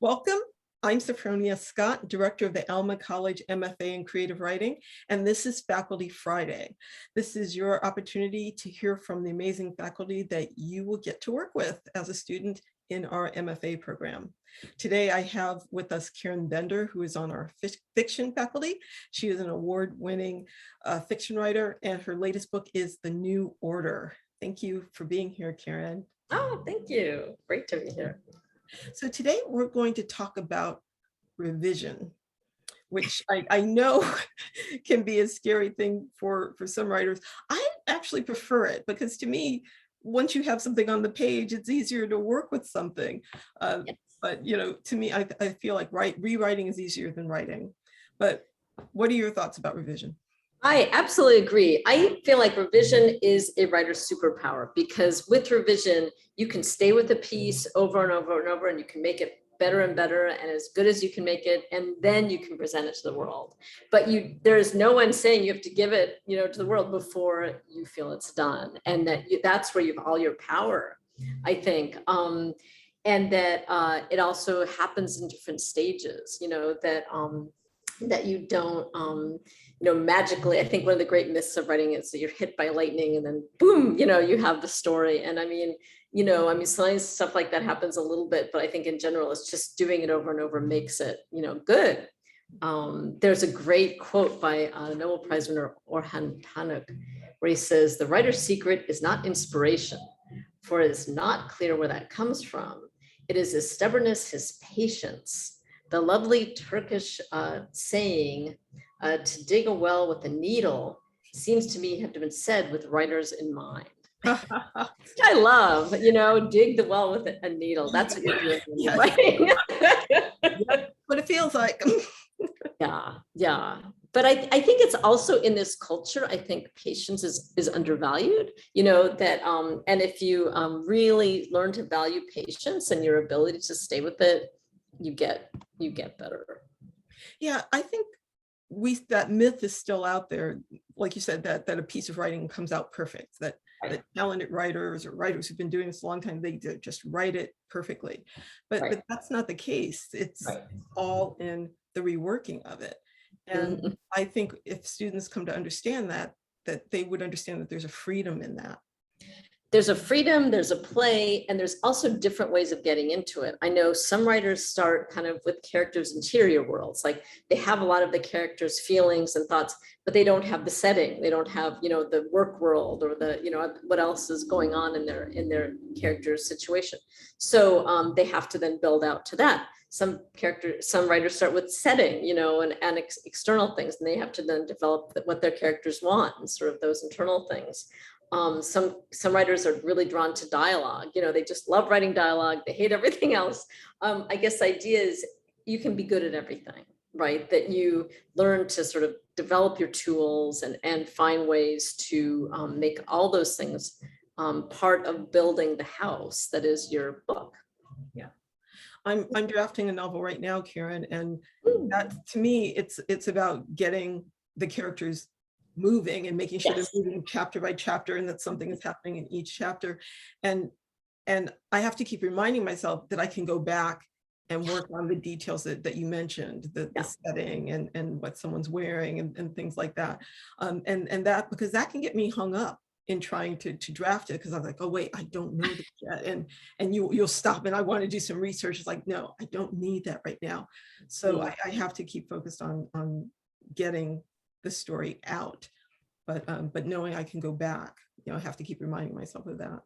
Welcome. I'm Sophronia Scott, Director of the Alma College MFA in Creative Writing, and this is Faculty Friday. This is your opportunity to hear from the amazing faculty that you will get to work with as a student in our MFA program. Today, I have with us Karen Bender, who is on our fiction faculty. She is an award-winning fiction writer, and her latest book is The New Order. Thank you for being here, Karen. Oh, thank you. Great to be here. So today we're going to talk about revision, which I know can be a scary thing for some writers. I actually prefer it because to me, once you have something on the page, it's easier to work with something. Yes. But to me, I feel like rewriting is easier than writing. But what are your thoughts about revision? I absolutely agree. I feel like revision is a writer's superpower because with revision, you can stay with a piece over and over and over, and you can make it better and better and as good as you can make it, and then you can present it to the world. But there's no one saying you have to give it, to the world before you feel it's done, and that's where you have all your power, I think. And that it also happens in different stages. That you don't, magically. I think one of the great myths of writing is that you're hit by lightning and then boom, you have the story. And sometimes stuff like that happens a little bit, but I think in general, it's just doing it over and over makes it, good. There's a great quote by Nobel Prize winner Orhan Pamuk, where he says, "The writer's secret is not inspiration, for it is not clear where that comes from. It is his stubbornness, his patience. The lovely Turkish saying, to dig a well with a needle, seems to me have been said with writers in mind." Which I love, dig the well with a needle. That's what you're doing when you're writing. What it feels like. Yeah. But I think it's also in this culture, I think patience is undervalued, and if you really learn to value patience and your ability to stay with it, you get better. Yeah, I think that myth is still out there. Like you said, that a piece of writing comes out perfect, that talented writers or writers who've been doing this a long time, they just write it perfectly. But that's not the case. It's all in the reworking of it. And I think if students come to understand that they would understand that there's a freedom in that. There's a freedom, there's a play, and there's also different ways of getting into it. I know some writers start kind of with characters' interior worlds, like they have a lot of the characters' feelings and thoughts, but they don't have the setting. They don't have, the work world or the, what else is going on in their character's situation. So they have to then build out to that. Some writers start with setting, and external things, and they have to then develop what their characters want and sort of those internal things. Some writers are really drawn to dialogue. They just love writing dialogue. They hate everything else. I guess the idea is you can be good at everything, right? That you learn to sort of develop your tools and find ways to make all those things part of building the house that is your book. Yeah. I'm drafting a novel right now, Karen, and that to me, it's about getting the characters moving and making sure they're moving chapter by chapter and that something is happening in each chapter. And I have to keep reminding myself that I can go back and work on the details that you mentioned, the setting and what someone's wearing and things like that. And that, because that can get me hung up in trying to draft it, because I'm like, oh wait, I don't know this yet. And you'll stop and I want to do some research. It's like, no, I don't need that right now. So I have to keep focused on getting the story out, but knowing I can go back, I have to keep reminding myself of that.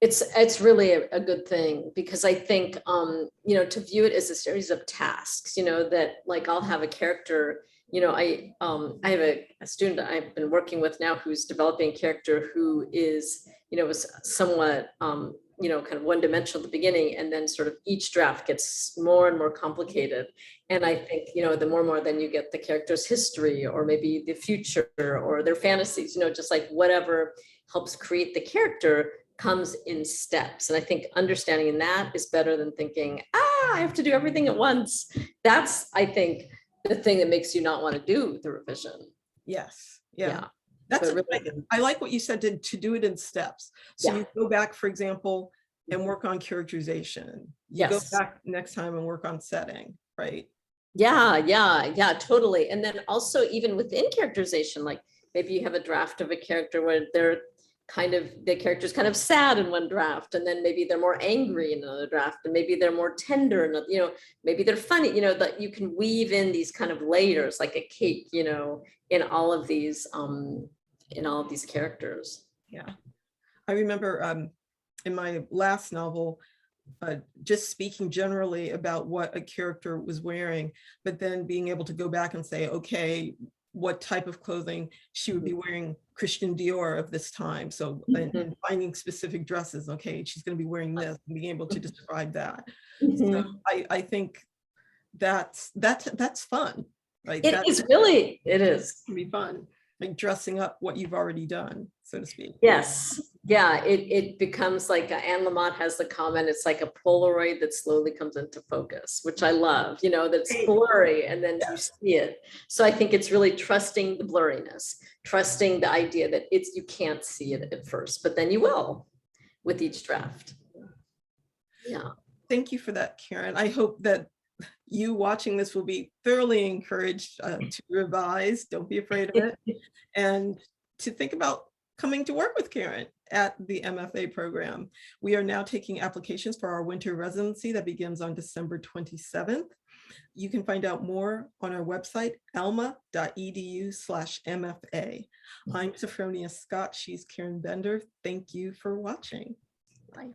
It's really a good thing, because I think to view it as a series of tasks, that like I'll have a character, I have a student that I've been working with now who's developing a character who is was somewhat kind of one-dimensional at the beginning, and then sort of each draft gets more and more complicated. And I think, the more and more then you get the character's history, or maybe the future, or their fantasies, just like whatever helps create the character comes in steps. And I think understanding that is better than thinking, I have to do everything at once. That's, I think, the thing that makes you not want to do the revision. Yes. Yeah. That's really, I like what you said, to do it in steps. So you go back, for example, and work on characterization. You go Yes. back next time and work on setting, right? Yeah, totally. And then also even within characterization, like maybe you have a draft of a character where the character's kind of sad in one draft, and then maybe they're more angry in another draft, and maybe they're more tender, and maybe they're funny, that you can weave in these kind of layers like a cake, in all of these characters. Yeah. I remember in my last novel, just speaking generally about what a character was wearing, but then being able to go back and say, okay, what type of clothing she would be wearing, Christian Dior of this time. So and finding specific dresses, okay, she's going to be wearing this, and being able to describe that. So I think that's fun, right? It is. Can be fun, like dressing up what you've already done, so to speak. Yes. Yeah, it becomes like Anne Lamott has the comment, it's like a Polaroid that slowly comes into focus, which I love, that's blurry and then you see it. So I think it's really trusting the blurriness, trusting the idea that you can't see it at first, but then you will with each draft. Yeah. Thank you for that, Karen. I hope that you watching this will be thoroughly encouraged to revise. Don't be afraid of it. And to think about coming to work with Karen at the MFA program. We are now taking applications for our winter residency that begins on December 27th. You can find out more on our website, alma.edu/MFA. I'm Sophronia Scott. She's Karen Bender. Thank you for watching. Bye.